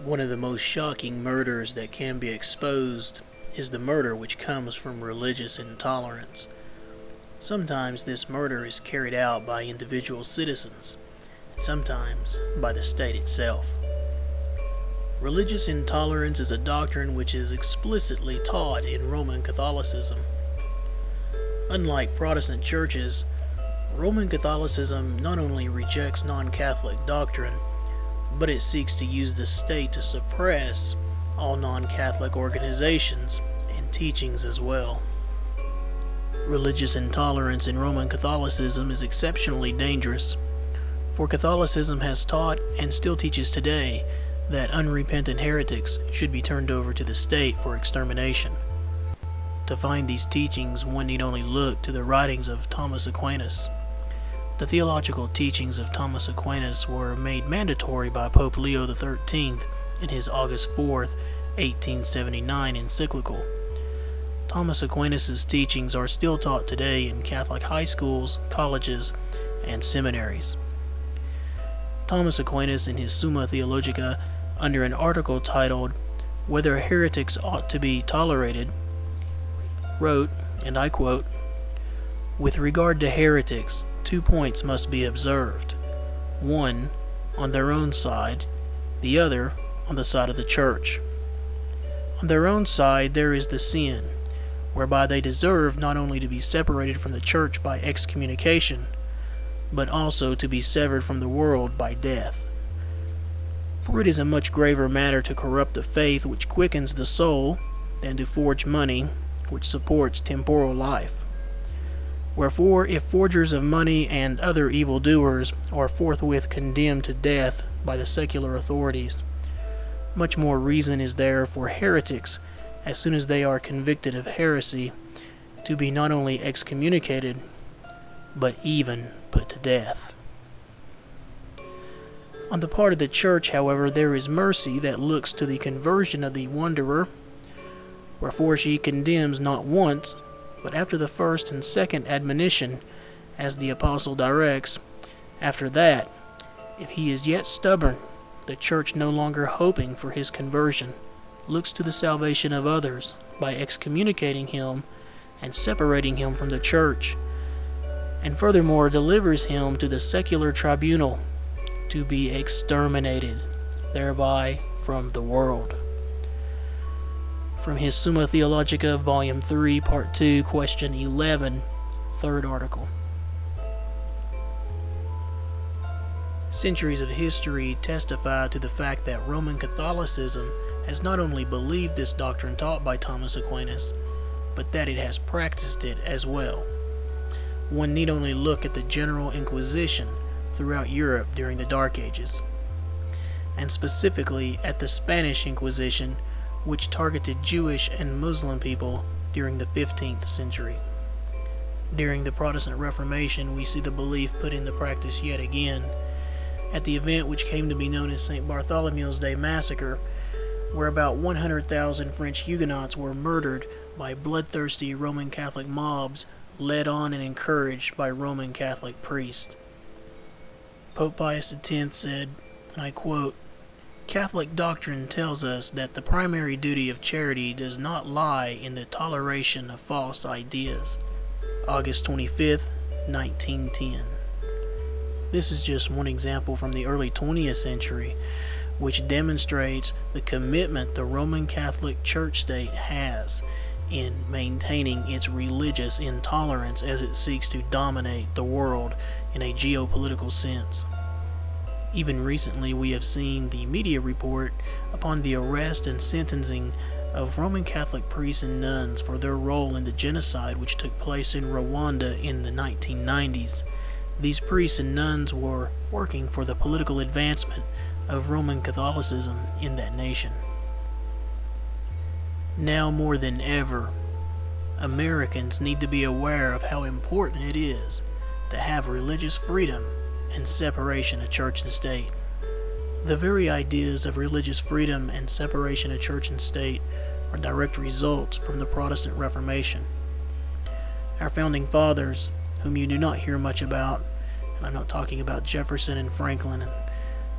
One of the most shocking murders that can be exposed is the murder which comes from religious intolerance. Sometimes this murder is carried out by individual citizens, and sometimes by the state itself. Religious intolerance is a doctrine which is explicitly taught in Roman Catholicism. Unlike Protestant churches, Roman Catholicism not only rejects non-Catholic doctrine, but it seeks to use the state to suppress all non-Catholic organizations and teachings as well. Religious intolerance in Roman Catholicism is exceptionally dangerous, for Catholicism has taught and still teaches today that unrepentant heretics should be turned over to the state for extermination. To find these teachings, one need only look to the writings of Thomas Aquinas. The theological teachings of Thomas Aquinas were made mandatory by Pope Leo XIII in his August 4th, 1879 Encyclical. Thomas Aquinas' teachings are still taught today in Catholic high schools, colleges, and seminaries. Thomas Aquinas, in his Summa Theologica, under an article titled "Whether Heretics Ought to be Tolerated," wrote, and I quote, "With regard to heretics, 2 points must be observed. One, on their own side, the other on the side of the Church. On their own side there is the sin, whereby they deserve not only to be separated from the Church by excommunication, but also to be severed from the world by death. For it is a much graver matter to corrupt the faith which quickens the soul than to forge money which supports temporal life. Wherefore, if forgers of money and other evil-doers are forthwith condemned to death by the secular authorities, much more reason is there for heretics, as soon as they are convicted of heresy, to be not only excommunicated, but even put to death. On the part of the Church, however, there is mercy that looks to the conversion of the wanderer, wherefore she condemns not once, but after the first and second admonition, as the Apostle directs. After that, if he is yet stubborn, the Church, no longer hoping for his conversion, looks to the salvation of others by excommunicating him and separating him from the Church, and furthermore delivers him to the secular tribunal to be exterminated, thereby from the world." From his Summa Theologica, Volume 3, Part 2, Question 11, third article. Centuries of history testify to the fact that Roman Catholicism has not only believed this doctrine taught by Thomas Aquinas, but that it has practiced it as well. One need only look at the General Inquisition throughout Europe during the Dark Ages, and specifically at the Spanish Inquisition, which targeted Jewish and Muslim people during the 15th century. During the Protestant Reformation, we see the belief put into practice yet again at the event which came to be known as St. Bartholomew's Day Massacre, where about 100,000 French Huguenots were murdered by bloodthirsty Roman Catholic mobs led on and encouraged by Roman Catholic priests. Pope Pius X said, and I quote, "Catholic doctrine tells us that the primary duty of charity does not lie in the toleration of false ideas." August 25th, 1910. This is just one example from the early 20th century, which demonstrates the commitment the Roman Catholic Church state has in maintaining its religious intolerance as it seeks to dominate the world in a geopolitical sense. Even recently, we have seen the media report upon the arrest and sentencing of Roman Catholic priests and nuns for their role in the genocide which took place in Rwanda in the 1990s. These priests and nuns were working for the political advancement of Roman Catholicism in that nation. Now more than ever, Americans need to be aware of how important it is to have religious freedom and separation of church and state. The very ideas of religious freedom and separation of church and state are direct results from the Protestant Reformation. Our founding fathers, whom you do not hear much about, and I'm not talking about Jefferson and Franklin and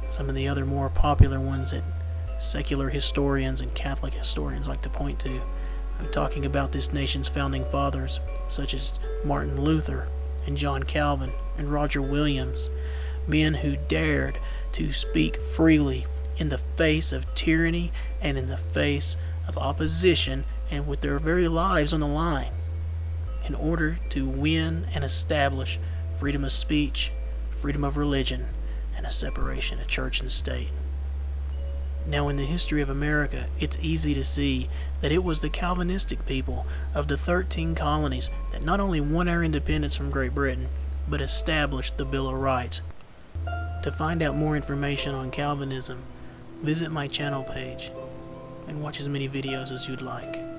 some of the other more popular ones that secular historians and Catholic historians like to point to. I'm talking about this nation's founding fathers, such as Martin Luther and John Calvin and Roger Williams, men who dared to speak freely in the face of tyranny and in the face of opposition, and with their very lives on the line, in order to win and establish freedom of speech, freedom of religion, and a separation of church and state. Now, in the history of America, it's easy to see that it was the Calvinistic people of the 13 colonies that not only won our independence from Great Britain, but established the Bill of Rights. To find out more information on Calvinism, visit my channel page and watch as many videos as you'd like.